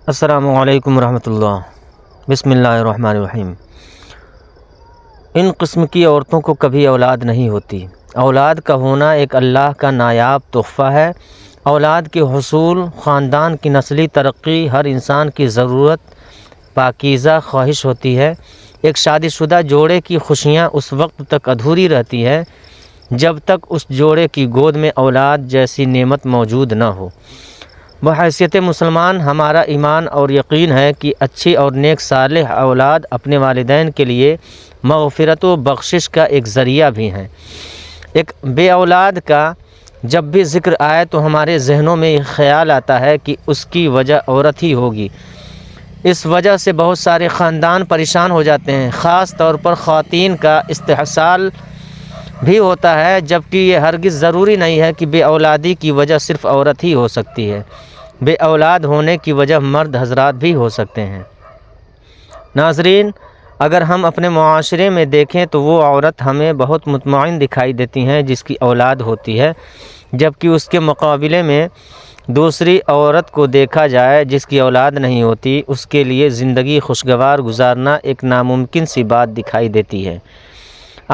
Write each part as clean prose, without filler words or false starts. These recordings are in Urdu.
السلام علیکم ورحمۃ اللہ۔ بسم اللہ الرحمن الرحیم۔ ان قسم کی عورتوں کو کبھی اولاد نہیں ہوتی۔ اولاد کا ہونا ایک اللہ کا نایاب تحفہ ہے۔ اولاد کے حصول خاندان کی نسلی ترقی ہر انسان کی ضرورت پاکیزہ خواہش ہوتی ہے۔ ایک شادی شدہ جوڑے کی خوشیاں اس وقت تک ادھوری رہتی ہے جب تک اس جوڑے کی گود میں اولاد جیسی نعمت موجود نہ ہو۔ بحیثیت مسلمان ہمارا ایمان اور یقین ہے کہ اچھی اور نیک صالح اولاد اپنے والدین کے لیے مغفرت و بخشش کا ایک ذریعہ بھی ہیں۔ ایک بے اولاد کا جب بھی ذکر آئے تو ہمارے ذہنوں میں یہ خیال آتا ہے کہ اس کی وجہ عورت ہی ہوگی۔ اس وجہ سے بہت سارے خاندان پریشان ہو جاتے ہیں، خاص طور پر خواتین کا استحصال بھی ہوتا ہے، جبکہ یہ ہرگز ضروری نہیں ہے کہ بے اولادی کی وجہ صرف عورت ہی ہو سکتی ہے۔ بے اولاد ہونے کی وجہ مرد حضرات بھی ہو سکتے ہیں۔ ناظرین، اگر ہم اپنے معاشرے میں دیکھیں تو وہ عورت ہمیں بہت مطمئن دکھائی دیتی ہیں جس کی اولاد ہوتی ہے، جبکہ اس کے مقابلے میں دوسری عورت کو دیکھا جائے جس کی اولاد نہیں ہوتی، اس کے لیے زندگی خوشگوار گزارنا ایک ناممکن سی بات دکھائی دیتی ہے۔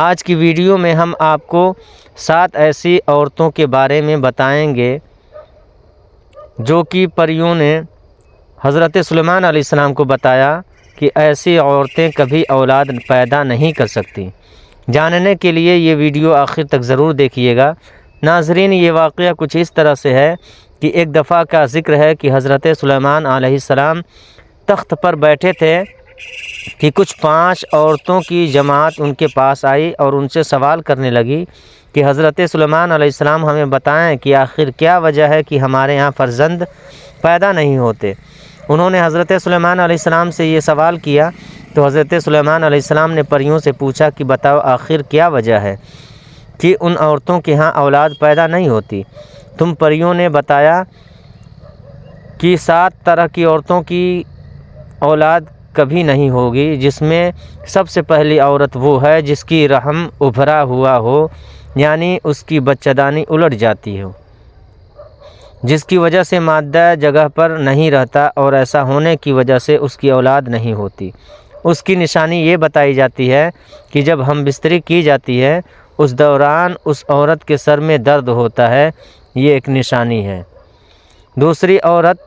آج کی ویڈیو میں ہم آپ کو 7 ایسی عورتوں کے بارے میں بتائیں گے جو کہ پریوں نے حضرت سلیمان علیہ السلام کو بتایا کہ ایسی عورتیں کبھی اولاد پیدا نہیں کر سکتی۔ جاننے کے لیے یہ ویڈیو آخر تک ضرور دیکھیے گا۔ ناظرین، یہ واقعہ کچھ اس طرح سے ہے کہ ایک دفعہ کا ذکر ہے کہ حضرت سلیمان علیہ السلام تخت پر بیٹھے تھے کہ کچھ 5 عورتوں کی جماعت ان کے پاس آئی اور ان سے سوال کرنے لگی کہ حضرت سلیمان علیہ السلام ہمیں بتائیں کہ آخر کیا وجہ ہے کہ ہمارے ہاں فرزند پیدا نہیں ہوتے۔ انہوں نے حضرت سلیمان علیہ السلام سے یہ سوال کیا تو حضرت سلیمان علیہ السلام نے پریوں سے پوچھا کہ بتاؤ آخر کیا وجہ ہے کہ ان عورتوں کے ہاں اولاد پیدا نہیں ہوتی۔ تم پریوں نے بتایا کہ 7 طرح کی عورتوں کی اولاد کبھی نہیں ہوگی، جس میں سب سے پہلی عورت وہ ہے جس کی رحم ابھرا ہوا ہو، یعنی اس کی بچہ دانی الٹ جاتی ہو، جس کی وجہ سے مادہ جگہ پر نہیں رہتا اور ایسا ہونے کی وجہ سے اس کی اولاد نہیں ہوتی۔ اس کی نشانی یہ بتائی جاتی ہے کہ جب ہم بستری کی جاتی ہے اس دوران اس عورت کے سر میں درد ہوتا ہے، یہ ایک نشانی ہے۔ دوسری عورت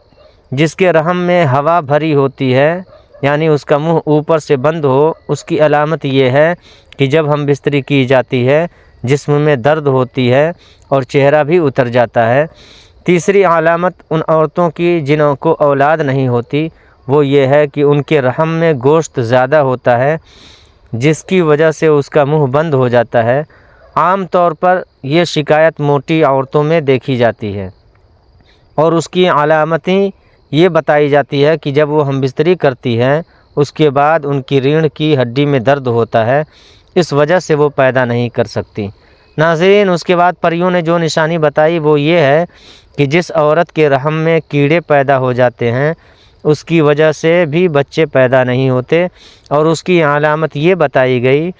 جس کے رحم میں ہوا بھری ہوتی ہے، یعنی اس کا منہ اوپر سے بند ہو، اس کی علامت یہ ہے کہ جب ہم بستری کی جاتی ہے جسم میں درد ہوتی ہے اور چہرہ بھی اتر جاتا ہے۔ تیسری علامت ان عورتوں کی جنہوں کو اولاد نہیں ہوتی وہ یہ ہے کہ ان کے رحم میں گوشت زیادہ ہوتا ہے، جس کی وجہ سے اس کا منہ بند ہو جاتا ہے۔ عام طور پر یہ شکایت موٹی عورتوں میں دیکھی جاتی ہے اور اس کی علامتیں یہ بتائی جاتی ہے کہ جب وہ ہم بستری کرتی ہیں اس کے بعد ان کی ریڑھ کی ہڈی میں درد ہوتا ہے، اس وجہ سے وہ پیدا نہیں کر سکتی۔ ناظرین، اس کے بعد پریوں نے جو نشانی بتائی وہ یہ ہے کہ جس عورت کے رحم میں کیڑے پیدا ہو جاتے ہیں اس کی وجہ سے بھی بچے پیدا نہیں ہوتے، اور اس کی علامت یہ بتائی گئی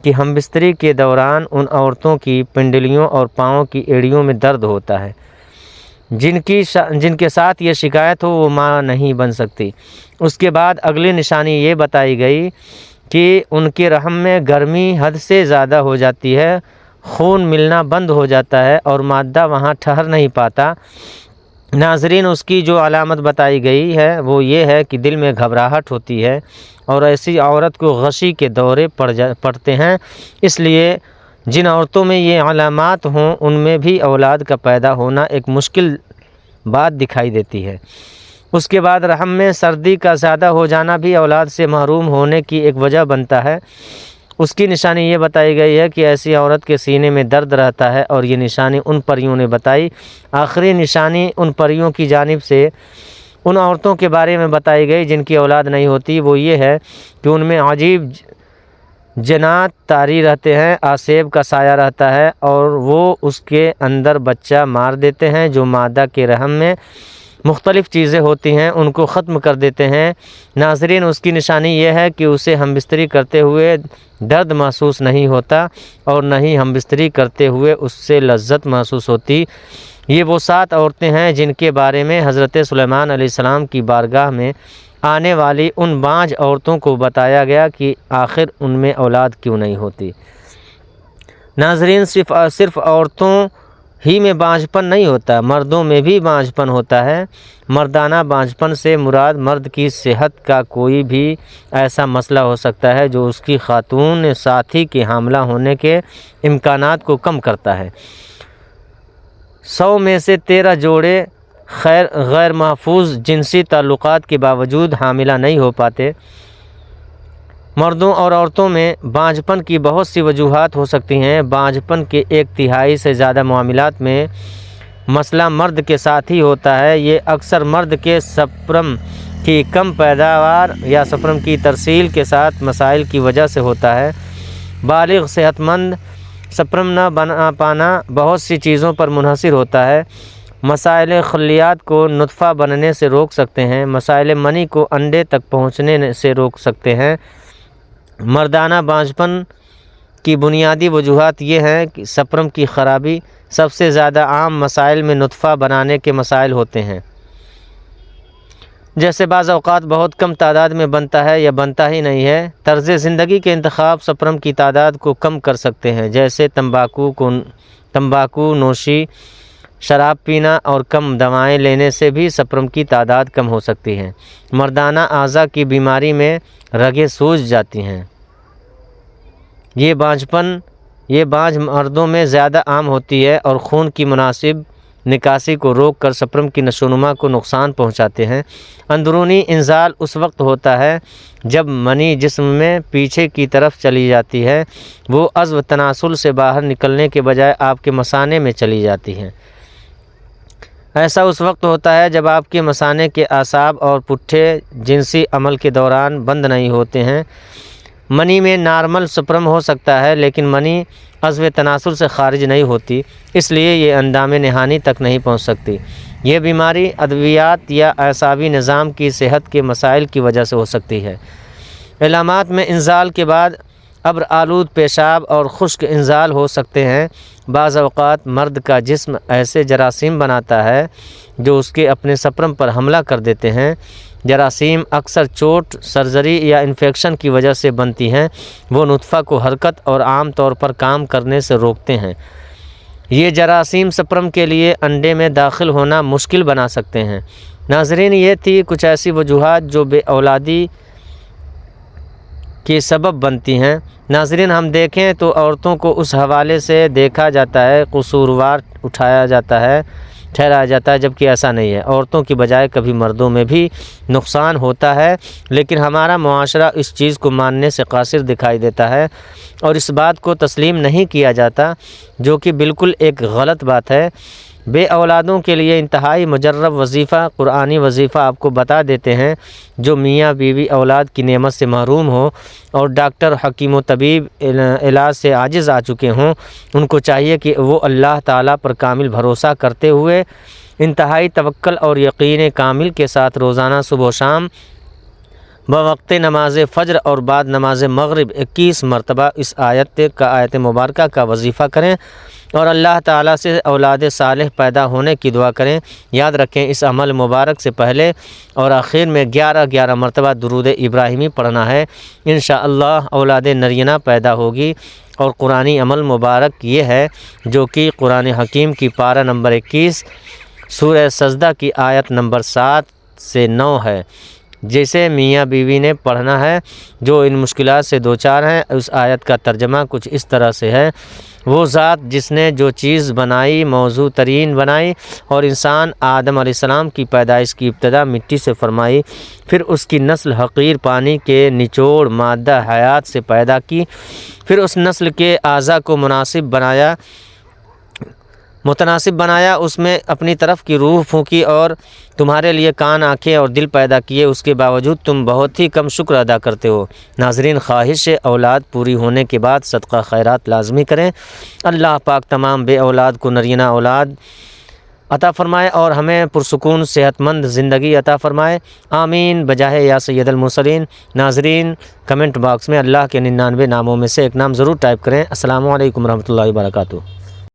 کہ ہم بستری کے دوران ان عورتوں کی پنڈلیوں اور پاؤں کی ایڑیوں میں درد ہوتا ہے، جن کے ساتھ یہ شکایت ہو وہ ماں نہیں بن سکتی۔ اس کے بعد اگلی نشانی یہ بتائی گئی کہ ان کے رحم میں گرمی حد سے زیادہ ہو جاتی ہے، خون ملنا بند ہو جاتا ہے اور مادہ وہاں ٹھہر نہیں پاتا۔ ناظرین، اس کی جو علامت بتائی گئی ہے وہ یہ ہے کہ دل میں گھبراہٹ ہوتی ہے اور ایسی عورت کو غشی کے دورے پڑتے ہیں۔ اس لیے جن عورتوں میں یہ علامات ہوں ان میں بھی اولاد کا پیدا ہونا ایک مشکل بات دکھائی دیتی ہے۔ اس کے بعد رحم میں سردی کا زیادہ ہو جانا بھی اولاد سے محروم ہونے کی ایک وجہ بنتا ہے۔ اس کی نشانی یہ بتائی گئی ہے کہ ایسی عورت کے سینے میں درد رہتا ہے، اور یہ نشانی ان پریوں نے بتائی۔ آخری نشانی ان پریوں کی جانب سے ان عورتوں کے بارے میں بتائی گئی جن کی اولاد نہیں ہوتی، وہ یہ ہے کہ ان میں عجیب جنات طاری رہتے ہیں، آسیب کا سایہ رہتا ہے اور وہ اس کے اندر بچہ مار دیتے ہیں جو مادہ کے رحم میں مختلف چیزیں ہوتی ہیں ان کو ختم کر دیتے ہیں۔ ناظرین، اس کی نشانی یہ ہے کہ اسے ہم بستری کرتے ہوئے درد محسوس نہیں ہوتا اور نہ ہی ہم بستری کرتے ہوئے اس سے لذت محسوس ہوتی۔ یہ وہ 7 عورتیں ہیں جن کے بارے میں حضرت سلیمان علیہ السلام کی بارگاہ میں آنے والی ان 5 عورتوں کو بتایا گیا کہ آخر ان میں اولاد کیوں نہیں ہوتی۔ ناظرین، صرف عورتوں ہی میں بانجھپن نہیں ہوتا، مردوں میں بھی بانجھپن ہوتا ہے۔ مردانہ بانجھپن سے مراد مرد کی صحت کا کوئی بھی ایسا مسئلہ ہو سکتا ہے جو اس کی خاتون ساتھی کے حاملہ ہونے کے امکانات کو کم کرتا ہے۔ 100 میں سے 13 جوڑے غیر محفوظ جنسی تعلقات کے باوجود حاملہ نہیں ہو پاتے۔ مردوں اور عورتوں میں بانجھپن کی بہت سی وجوہات ہو سکتی ہیں۔ بانجھپن کے 1/3 سے زیادہ معاملات میں مسئلہ مرد کے ساتھ ہی ہوتا ہے۔ یہ اکثر مرد کے سپرم کی کم پیداوار یا سپرم کی ترسیل کے ساتھ مسائل کی وجہ سے ہوتا ہے۔ بالغ صحت مند سپرم نہ بنا پانا بہت سی چیزوں پر منحصر ہوتا ہے۔ مسائل خلیات کو نطفہ بننے سے روک سکتے ہیں۔ مسائل منی کو انڈے تک پہنچنے سے روک سکتے ہیں۔ مردانہ بانجھپن کی بنیادی وجوہات یہ ہیں کہ سپرم کی خرابی۔ سب سے زیادہ عام مسائل میں نطفہ بنانے کے مسائل ہوتے ہیں، جیسے بعض اوقات بہت کم تعداد میں بنتا ہے یا بنتا ہی نہیں ہے۔ طرز زندگی کے انتخاب سپرم کی تعداد کو کم کر سکتے ہیں، جیسے تمباکو نوشی، شراب پینا اور کم دوائیں لینے سے بھی سپرم کی تعداد کم ہو سکتی ہے۔ مردانہ اعضاء کی بیماری میں رگیں سوج جاتی ہیں۔ یہ بانجھ مردوں میں زیادہ عام ہوتی ہے اور خون کی مناسب نکاسی کو روک کر سپرم کی نشوونما کو نقصان پہنچاتے ہیں۔ اندرونی انزال اس وقت ہوتا ہے جب منی جسم میں پیچھے کی طرف چلی جاتی ہے، وہ عضو تناسل سے باہر نکلنے کے بجائے آپ کے مثانے میں چلی جاتی ہے۔ ایسا اس وقت ہوتا ہے جب آپ کے مثانے کے اعصاب اور پٹھے جنسی عمل کے دوران بند نہیں ہوتے ہیں۔ منی میں نارمل سپرم ہو سکتا ہے، لیکن منی عضو تناسل سے خارج نہیں ہوتی، اس لیے یہ اندام نہانی تک نہیں پہنچ سکتی۔ یہ بیماری ادویات یا اعصابی نظام کی صحت کے مسائل کی وجہ سے ہو سکتی ہے۔ علامات میں انزال کے بعد ابر آلود پیشاب اور خشک انزال ہو سکتے ہیں۔ بعض اوقات مرد کا جسم ایسے جراثیم بناتا ہے جو اس کے اپنے سپرم پر حملہ کر دیتے ہیں۔ جراثیم اکثر چوٹ، سرجری یا انفیکشن کی وجہ سے بنتی ہیں۔ وہ نطفہ کو حرکت اور عام طور پر کام کرنے سے روکتے ہیں۔ یہ جراثیم سپرم کے لیے انڈے میں داخل ہونا مشکل بنا سکتے ہیں۔ ناظرین، یہ تھی کچھ ایسی وجوہات جو بے اولادی کے سبب بنتی ہیں۔ ناظرین، ہم دیکھیں تو عورتوں کو اس حوالے سے دیکھا جاتا ہے، قصوروار ٹھہرایا جاتا ہے، جبکہ ایسا نہیں ہے۔ عورتوں کی بجائے کبھی مردوں میں بھی نقصان ہوتا ہے، لیکن ہمارا معاشرہ اس چیز کو ماننے سے قاصر دکھائی دیتا ہے اور اس بات کو تسلیم نہیں کیا جاتا، جو کہ بالکل ایک غلط بات ہے۔ بے اولادوں کے لیے انتہائی مجرب وظیفہ، قرآنی وظیفہ آپ کو بتا دیتے ہیں۔ جو میاں بیوی اولاد کی نعمت سے محروم ہوں اور ڈاکٹر، حکیم و طبیب علاج سے عاجز آ چکے ہوں، ان کو چاہیے کہ وہ اللہ تعالیٰ پر کامل بھروسہ کرتے ہوئے انتہائی توکل اور یقین کامل کے ساتھ روزانہ صبح و شام بوقت نماز فجر اور بعد نماز مغرب 21 مرتبہ اس آیت مبارکہ کا وظیفہ کریں اور اللہ تعالیٰ سے اولاد صالح پیدا ہونے کی دعا کریں۔ یاد رکھیں، اس عمل مبارک سے پہلے اور آخر میں 11 مرتبہ درود ابراہیمی پڑھنا ہے۔ انشاءاللہ اولاد نرینہ پیدا ہوگی۔ اور قرآنی عمل مبارک یہ ہے جو کہ قرآن حکیم کی پارہ نمبر 21 سورہ سجدہ کی آیت نمبر 7 سے 9 ہے، جسے میاں بیوی نے پڑھنا ہے جو ان مشکلات سے دوچار ہیں۔ اس آیت کا ترجمہ کچھ اس طرح سے ہے: وہ ذات جس نے جو چیز بنائی موضوع ترین بنائی اور انسان آدم علیہ السلام کی پیدائش کی ابتدا مٹی سے فرمائی، پھر اس کی نسل حقیر پانی کے نچوڑ مادہ حیات سے پیدا کی، پھر اس نسل کے اعضاء کو متناسب بنایا، اس میں اپنی طرف کی روح پھونکی اور تمہارے لیے کان، آنکھیں اور دل پیدا کیے، اس کے باوجود تم بہت ہی کم شکر ادا کرتے ہو۔ ناظرین، خواہش اولاد پوری ہونے کے بعد صدقہ خیرات لازمی کریں۔ اللہ پاک تمام بے اولاد کو نرینہ اولاد عطا فرمائے اور ہمیں پرسکون صحت مند زندگی عطا فرمائے، آمین بجاہ یا سید المرسلین۔ ناظرین، کمنٹ باکس میں اللہ کے 99 ناموں میں سے ایک نام ضرور ٹائپ کریں۔ السلام علیکم ورحمۃ اللہ وبرکاتہ۔